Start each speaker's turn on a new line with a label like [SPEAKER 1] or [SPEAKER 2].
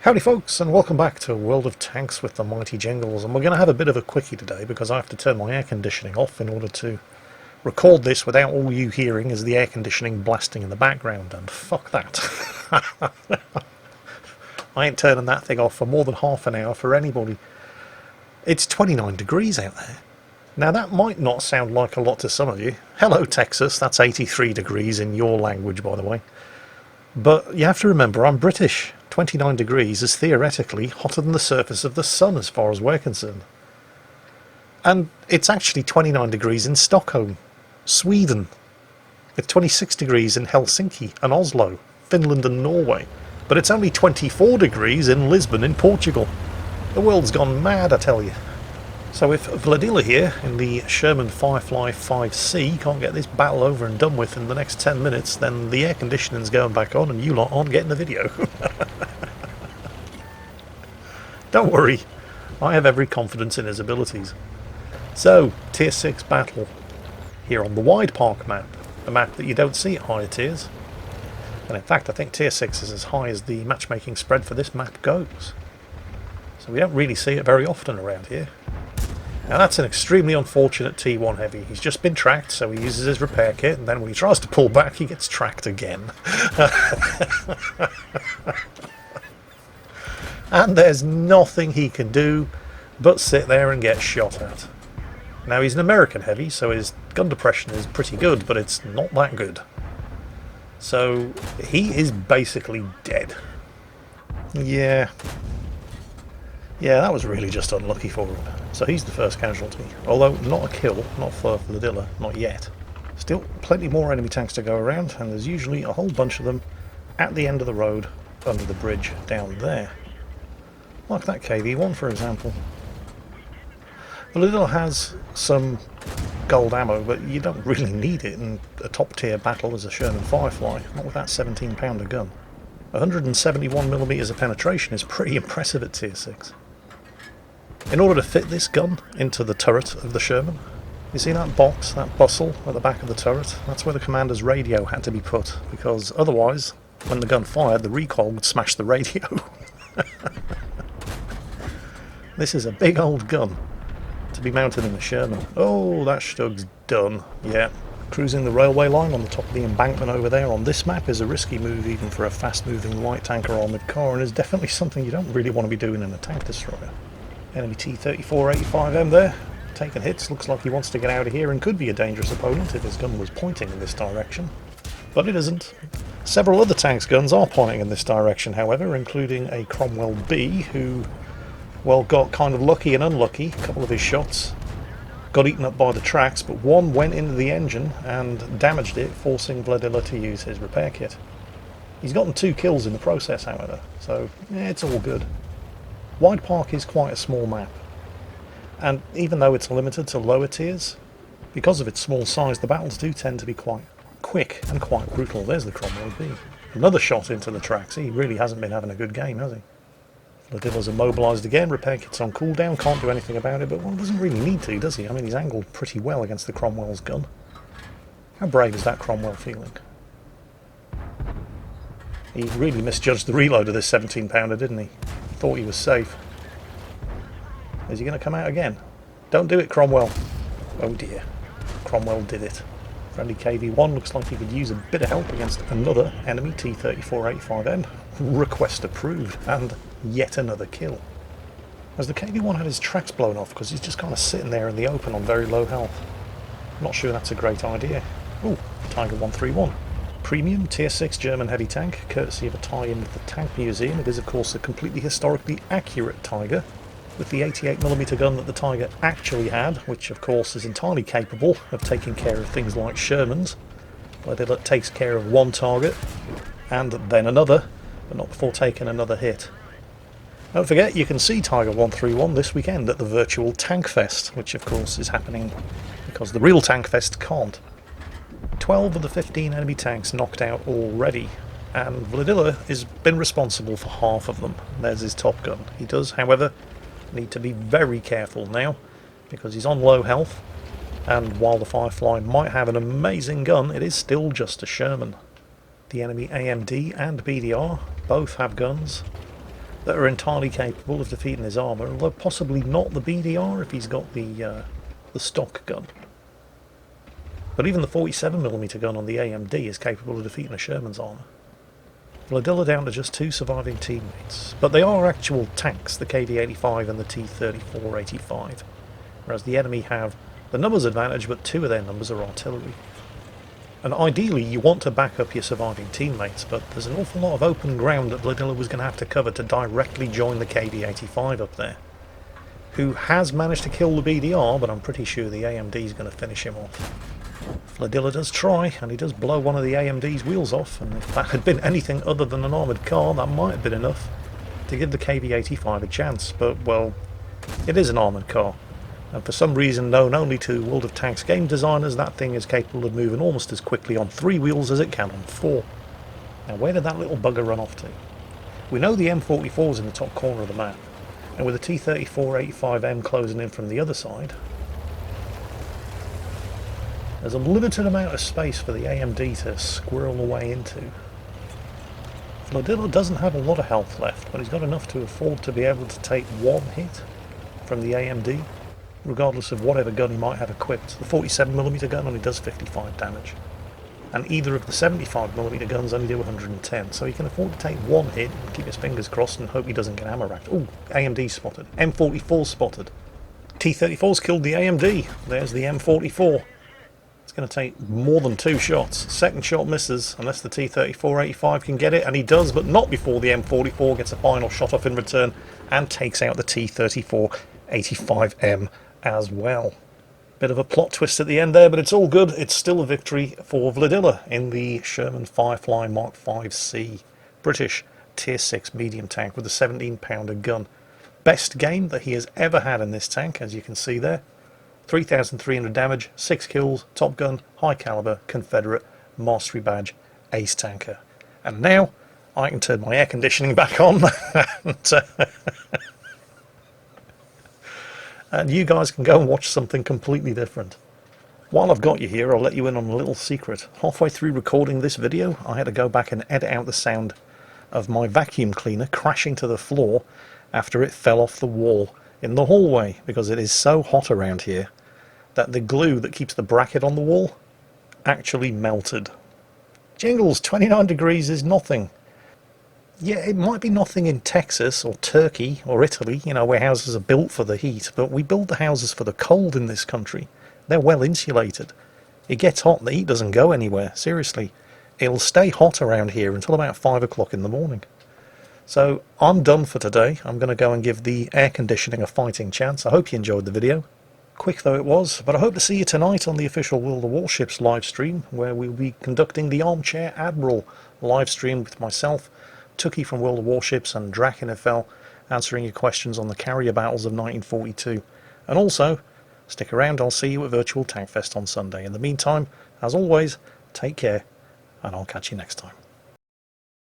[SPEAKER 1] Howdy folks, and welcome back to World of Tanks with the mighty Jingles. And we're going to have a bit of a quickie today because I have to turn my air conditioning off in order to record this without all you hearing is the air conditioning blasting in the background, and fuck that. I ain't turning that thing off for more than half an hour for anybody. It's 29 degrees out there. Now that might not sound like a lot to some of you. Hello Texas, that's 83 degrees in your language by the way. But you have to remember I'm British. 29 degrees is theoretically hotter than the surface of the sun as far as we're concerned. And it's actually 29 degrees in Stockholm, Sweden. It's 26 degrees in Helsinki and Oslo, Finland and Norway. But it's only 24 degrees in Lisbon in Portugal. The world's gone mad, I tell you. So if Vladila here in the Sherman Firefly 5C can't get this battle over and done with in the next 10 minutes, then the air conditioning's going back on and you lot aren't getting the video. Don't worry, I have every confidence in his abilities. So, Tier 6 battle here on the Wide Park map, a map that you don't see at higher tiers. And in fact I think Tier 6 is as high as the matchmaking spread for this map goes. So we don't really see it very often around here. Now that's an extremely unfortunate T1 heavy. He's just been tracked, so he uses his repair kit, and then when he tries to pull back he gets tracked again. And there's nothing he can do but sit there and get shot at. Now he's an American heavy, so his gun depression is pretty good, but it's not that good. So he is basically dead. Yeah, that was really just unlucky for him. So he's the first casualty. Although not a kill, not for Vladila, not yet. Still plenty more enemy tanks to go around, and there's usually a whole bunch of them at the end of the road under the bridge down there. Like that KV-1 for example. Vladila has some gold ammo, but you don't really need it in a top tier battle as a Sherman Firefly, not with that 17-pounder gun. 171mm of penetration is pretty impressive at tier 6. In order to fit this gun into the turret of the Sherman, you see that box, that bustle at the back of the turret? That's where the commander's radio had to be put, because otherwise, when the gun fired, the recoil would smash the radio. This is a big old gun to be mounted in a Sherman. Oh, that Stug's done. Yeah, cruising the railway line on the top of the embankment over there on this map is a risky move even for a fast-moving light tanker armoured car, and is definitely something you don't really want to be doing in a tank destroyer. Enemy T-34-85M there, taking hits, looks like he wants to get out of here and could be a dangerous opponent if his gun was pointing in this direction. But it isn't. Several other tanks' guns are pointing in this direction, however, including a Cromwell B, who, well, got kind of lucky and unlucky. A couple of his shots got eaten up by the tracks, but one went into the engine and damaged it, forcing Vladila to use his repair kit. He's gotten 2 kills in the process, however, so yeah, it's all good. Wide Park is quite a small map, and even though it's limited to lower tiers, because of its small size, the battles do tend to be quite quick and quite brutal. There's the Cromwell B. Another shot into the tracks. He really hasn't been having a good game, has he? Vladila's immobilised again, repair kit's on cooldown, can't do anything about it, but one doesn't really need to, does he? I mean, he's angled pretty well against the Cromwell's gun. How brave is that Cromwell feeling? He really misjudged the reload of this 17-pounder, didn't he? Thought he was safe. Is he going to come out again? Don't do it, Cromwell. Oh dear. Cromwell did it. Friendly KV-1 looks like he could use a bit of help against another enemy, T-34-85M. Request approved, and yet another kill. Has the KV-1 had his tracks blown off because he's just kind of sitting there in the open on very low health? I'm not sure that's a great idea. Ooh, Tiger 131. Premium Tier 6 German heavy tank, courtesy of a tie-in with the Tank Museum. It is of course a completely historically accurate Tiger, with the 88mm gun that the Tiger actually had, which of course is entirely capable of taking care of things like Shermans, but it takes care of one target, and then another, but not before taking another hit. Don't forget, you can see Tiger 131 this weekend at the virtual Tank Fest, which of course is happening because the real Tank Fest can't. 12 of the 15 enemy tanks knocked out already, and Vladila has been responsible for half of them. There's his top gun. He does, however, need to be very careful now, because he's on low health, and while the Firefly might have an amazing gun, it is still just a Sherman. The enemy AMD and BDR both have guns, that are entirely capable of defeating his armour, although possibly not the BDR if he's got the stock gun. But even the 47mm gun on the AMD is capable of defeating a Sherman's armour. Vladilla down to just 2 surviving teammates, but they are actual tanks, the KV-85 and the T-34-85, whereas the enemy have the numbers advantage, but 2 of their numbers are artillery. And ideally you want to back up your surviving teammates, but there's an awful lot of open ground that Vladilla was going to have to cover to directly join the KV-85 up there, who has managed to kill the BDR, but I'm pretty sure the AMD is going to finish him off. Vladilla does try, and he does blow one of the AMD's wheels off, and if that had been anything other than an armoured car, that might have been enough to give the KV-85 a chance, but, well, it is an armoured car, and for some reason known only to World of Tanks game designers, that thing is capable of moving almost as quickly on 3 wheels as it can on 4. Now where did that little bugger run off to? We know the M44 is in the top corner of the map, and with the T-34-85M closing in from the other side, there's a limited amount of space for the AMD to squirrel away into. Vladilla doesn't have a lot of health left, but he's got enough to afford to be able to take 1 hit from the AMD, regardless of whatever gun he might have equipped. The 47mm gun only does 55 damage, and either of the 75mm guns only do 110, so he can afford to take 1 hit and keep his fingers crossed and hope he doesn't get ammo racked. Ooh, AMD spotted. M44 spotted. T-34's killed the AMD. There's the M44. It's going to take more than 2 shots. Second shot misses, unless the T-34-85 can get it, and he does, but not before the M44 gets a final shot off in return and takes out the T-34-85M as well. Bit of a plot twist at the end there, but it's all good. It's still a victory for Vladilla in the Sherman Firefly Mark 5C. British Tier 6 medium tank with a 17-pounder gun. Best game that he has ever had in this tank, as you can see there. 3,300 damage, 6 kills, top gun, high caliber, Confederate, mastery badge, ace tanker. And now I can turn my air conditioning back on and you guys can go and watch something completely different. While I've got you here, I'll let you in on a little secret. Halfway through recording this video, I had to go back and edit out the sound of my vacuum cleaner crashing to the floor after it fell off the wall in the hallway, because it is so hot around here that the glue that keeps the bracket on the wall actually melted. Jingles, 29 degrees is nothing. Yeah, it might be nothing in Texas or Turkey or Italy, you know, where houses are built for the heat, but we build the houses for the cold in this country. They're well insulated. It gets hot, the heat doesn't go anywhere, seriously. It'll stay hot around here until about 5 o'clock in the morning. So I'm done for today. I'm going to go and give the air conditioning a fighting chance. I hope you enjoyed the video. Quick though it was, but I hope to see you tonight on the official World of Warships live stream, where we'll be conducting the Armchair Admiral live stream with myself, Tookie from World of Warships, and Drac NFL, answering your questions on the carrier battles of 1942. And also, stick around, I'll see you at Virtual Tank Fest on Sunday. In the meantime, as always, take care, and I'll catch you next time.